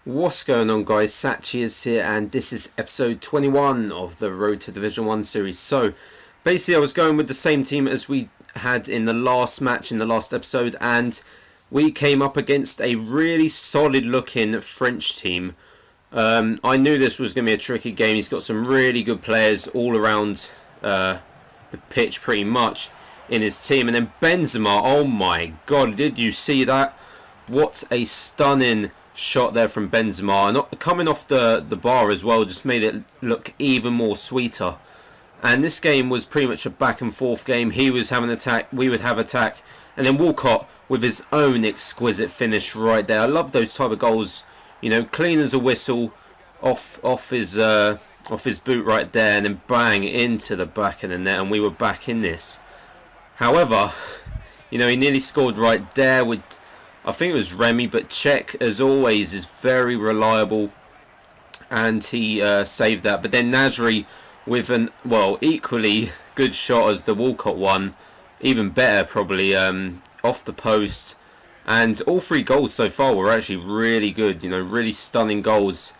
What's going on, guys? Satchy is here, and this is episode 21 of the Road to Division 1 series. So, basically, I was going with the same team as we had in the last match, in the last episode, and we came up against a really solid-looking French team. I knew this was going to be a tricky game. He's got some really good players all around the pitch, pretty much, in his team. And then Benzema, oh my god, did you see that? What a stunning shot there from Benzema, and coming off the bar as well, just made it look even more sweeter. And this game was pretty much a back and forth game. He was having attack, we would have attack, and then Walcott with his own exquisite finish right there. I love those type of goals, you know, clean as a whistle, off his boot right there, and then bang into the back of the net, and we were back in this. However, you know, he nearly scored right there with, I think it was Remy, but Czech, as always, is very reliable, and he saved that. But then Nasri with an, well, equally good shot as the Walcott one, even better probably, off the post. And all three goals so far were actually really good, you know, really stunning goals.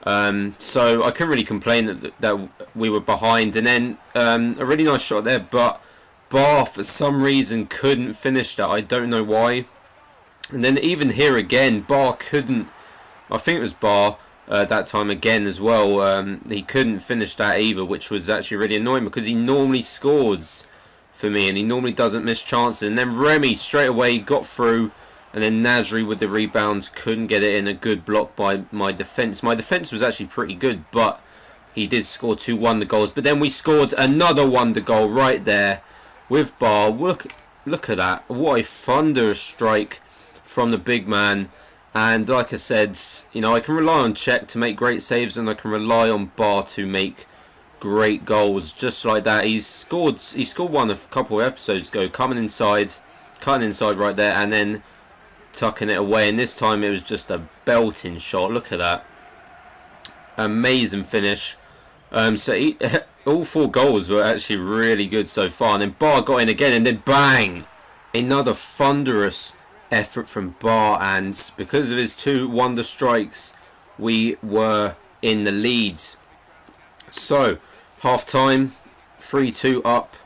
So I couldn't really complain that we were behind. And then a really nice shot there, but Bar, for some reason, couldn't finish that. I don't know why. And then even here again, Bar couldn't, I think it was Bar that time again as well, he couldn't finish that either, which was actually really annoying because he normally scores for me and he normally doesn't miss chances. And then Remy straight away got through, and then Nasri with the rebounds couldn't get it in. A good block by my defence. My defence was actually pretty good, but he did score two wonder goals. But then we scored another wonder goal right there with Bar. Look at that, what a thunderous strike from the big man. And like I said, you know, I can rely on Czech to make great saves, and I can rely on Bar to make great goals just like that. He scored one a couple of episodes ago, cutting inside right there, and then tucking it away. And this time it was just a belting shot. Look at that, amazing finish. All four goals were actually really good so far. And then Bar got in again, and then bang, another thunderous effort from Bar, and because of his two wonder strikes, we were in the lead. So half time, 3-2 up.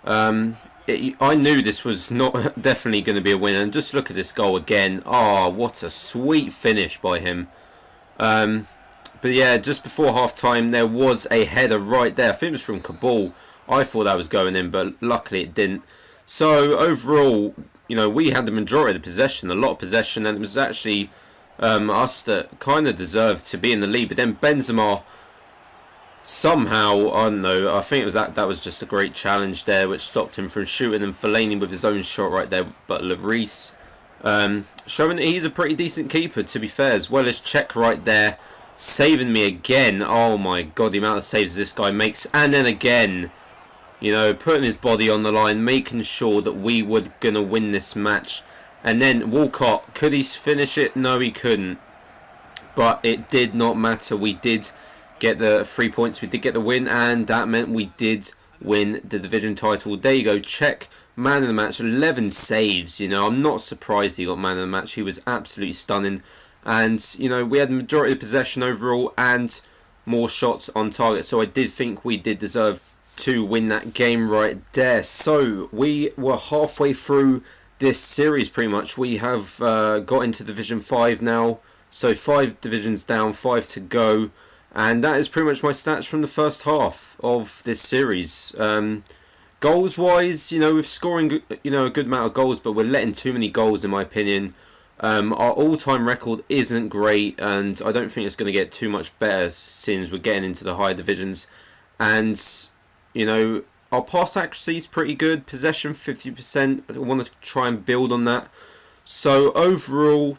I knew this was not definitely going to be a win, and just look at this goal again. What a sweet finish by him. But yeah, just before half time there was a header right there. I think it was from Kabul. I thought that was going in, but luckily it didn't. So overall, you know, we had the majority of the possession, a lot of possession, and it was actually us that kind of deserved to be in the lead. But then Benzema somehow, I don't know, I think it was that was just a great challenge there which stopped him from shooting, and Fellaini with his own shot right there. But Lloris showing that he's a pretty decent keeper, to be fair, as well as Czech right there, saving me again. Oh my god, the amount of saves this guy makes. And then again, you know, putting his body on the line, making sure that we were going to win this match. And then Walcott, could he finish it? No, he couldn't. But it did not matter. We did get the 3 points. We did get the win, and that meant we did win the division title. There you go. Czech, man of the match, 11 saves. You know, I'm not surprised he got man of the match. He was absolutely stunning. And, you know, we had the majority of possession overall and more shots on target. So I did think we did deserve to win that game right there. So we were halfway through this series pretty much. We have got into Division 5 now. So 5 divisions down, 5 to go. And that is pretty much my stats from the first half of this series. Goals wise, you know, we're scoring, you know, a good amount of goals, but we're letting too many goals in my opinion. Our all-time record isn't great, and I don't think it's going to get too much better since we're getting into the higher divisions. And you know, our pass accuracy is pretty good. Possession 50%. I want to try and build on that. So overall,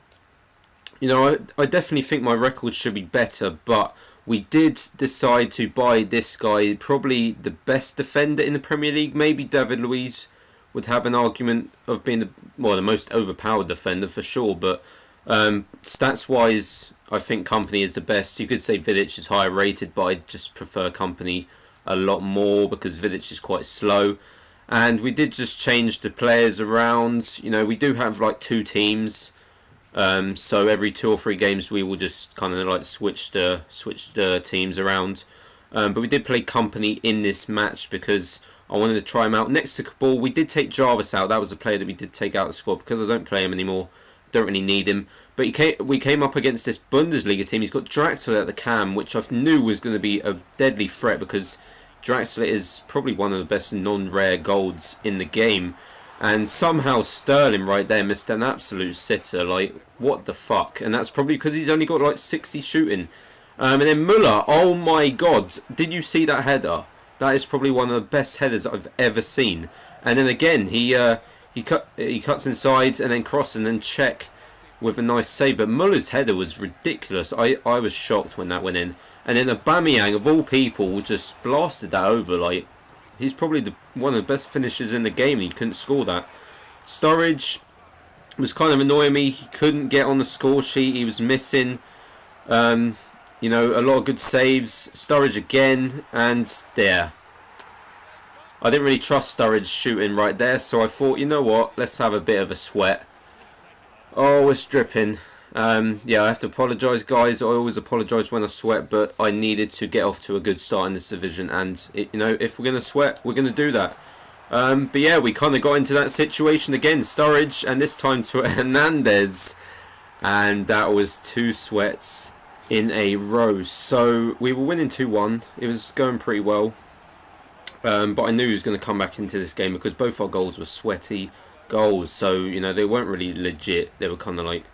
you know, I definitely think my record should be better. But we did decide to buy this guy, probably the best defender in the Premier League. Maybe David Luiz would have an argument of being the most overpowered defender for sure. But stats wise, I think Company is the best. You could say Vidic is higher rated, but I just prefer Company a lot more because Vidic is quite slow. And we did just change the players around. You know, we do have like two teams. So every 2 or 3 games we will just kind of like switch the teams around. But we did play Company in this match because I wanted to try him out. Next to Cabal, we did take Jarvis out. That was a player that we did take out of the squad because I don't play him anymore. Don't really need him. But we came up against this Bundesliga team. He's got Draxler at the cam, which I knew was going to be a deadly threat because Draxler is probably one of the best non-rare golds in the game. And somehow Sterling right there missed an absolute sitter. Like, what the fuck? And that's probably because he's only got like 60 shooting. And then Muller, oh my god. Did you see that header? That is probably one of the best headers I've ever seen. And then again, he cuts inside and then cross and then check with a nice save. But Muller's header was ridiculous. I was shocked when that went in. And then Aubameyang, of all people, just blasted that over. Like, he's probably one of the best finishers in the game. He couldn't score that. Sturridge was kind of annoying me. He couldn't get on the score sheet. He was missing, you know, a lot of good saves. Sturridge again, and there. I didn't really trust Sturridge shooting right there, so I thought, you know what, let's have a bit of a sweat. Oh, it's dripping. Yeah, I have to apologise, guys. I always apologise when I sweat, but I needed to get off to a good start in this division, and you know, if we're going to sweat, we're going to do that. But yeah, we kind of got into that situation again. Sturridge, and this time to Hernandez, and that was 2 sweats in a row. So we were winning 2-1. It was going pretty well. But I knew he was going to come back into this game because both our goals were sweaty goals. So, you know, they weren't really legit. They were kind of like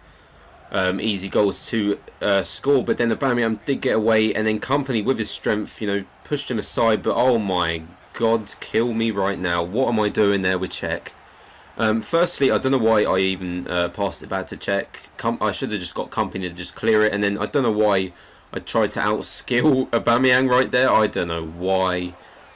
easy goals to score. But then Aubameyang did get away, and then Company with his strength, you know, pushed him aside. But oh my god, kill me right now. What am I doing there with Czech? Firstly, I don't know why I even passed it back to Czech. I should have just got Company to just clear it. And then I don't know why I tried to outskill Aubameyang right there. I don't know why.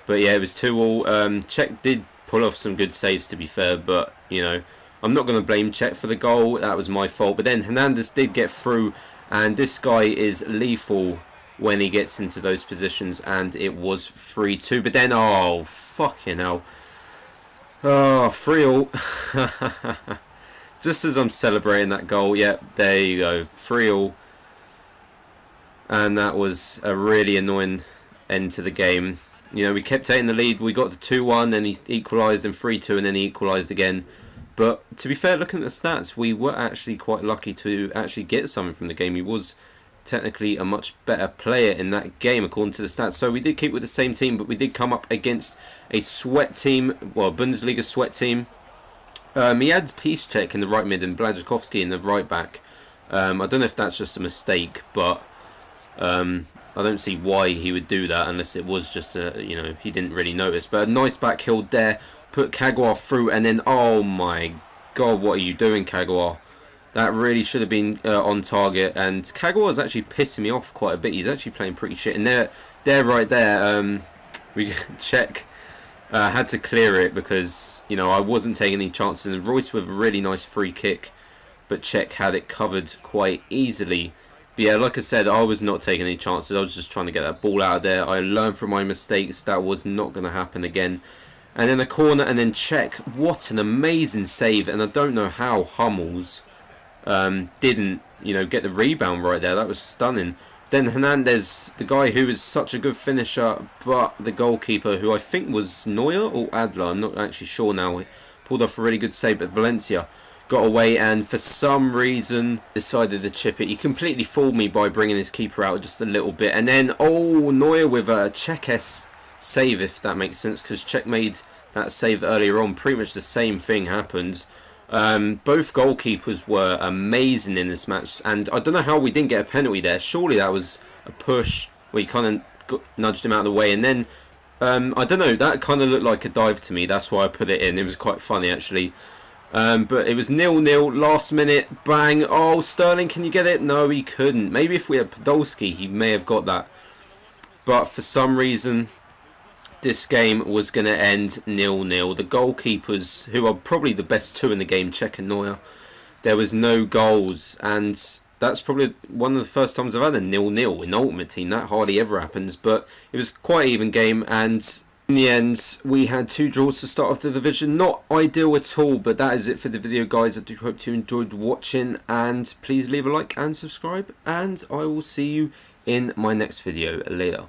But yeah, it was 2-2. Czech did pull off some good saves, to be fair, but you know, I'm not going to blame Czech for the goal. That was my fault. But then Hernandez did get through, and this guy is lethal when he gets into those positions, and it was 3-2. But then, oh fucking hell, oh 3-0. Just as I'm celebrating that goal, yep, there you go, 3-0, and that was a really annoying end to the game. You know, we kept taking the lead. We got to 2-1, then he equalised, and 3-2, and then he equalised again. But to be fair, looking at the stats, we were actually quite lucky to actually get something from the game. He was technically a much better player in that game, according to the stats. So we did keep with the same team, but we did come up against a sweat team, well, Bundesliga sweat team. He had Piszczek in the right mid and Blazikowski in the right back. I don't know if that's just a mistake, but I don't see why he would do that unless it was just you know, he didn't really notice. But a nice back heel there, put Kagawa through, and then oh my god, what are you doing, Kagawa? That really should have been on target, and Kagawa is actually pissing me off quite a bit. He's actually playing pretty shit, and there right there, we Czech had to clear it because, you know, I wasn't taking any chances, and Royce with a really nice free kick, but Czech had it covered quite easily. But yeah, like I said, I was not taking any chances. I was just trying to get that ball out of there. I learned from my mistakes. That was not going to happen again. And then a corner, and then Czech. What an amazing save. And I don't know how Hummels didn't, you know, get the rebound right there. That was stunning. Then Hernandez, the guy who is such a good finisher, but the goalkeeper, who I think was Neuer or Adler, I'm not actually sure now, pulled off a really good save at Valencia. Got away, and for some reason decided to chip it. He completely fooled me by bringing his keeper out just a little bit. And then, oh, Neuer with a Czech-esque save, if that makes sense, because Czech made that save earlier on. Pretty much the same thing happened. Both goalkeepers were amazing in this match, and I don't know how we didn't get a penalty there. Surely that was a push where he kind of nudged him out of the way, and then I don't know, that kind of looked like a dive to me. That's why I put it in. It was quite funny, actually. But it was 0-0, last minute, bang. Oh, Sterling, can you get it? No, he couldn't. Maybe if we had Podolski, he may have got that. But for some reason, this game was going to end 0-0. The goalkeepers, who are probably the best two in the game, Czech and Neuer, there was no goals. And that's probably one of the first times I've had a 0-0 in Ultimate Team. That hardly ever happens. But it was quite an even game, and In the end, we had 2 draws to start off the division. Not ideal at all, but that is it for the video, guys. I do hope you enjoyed watching, and please leave a like and subscribe, and I will see you in my next video later.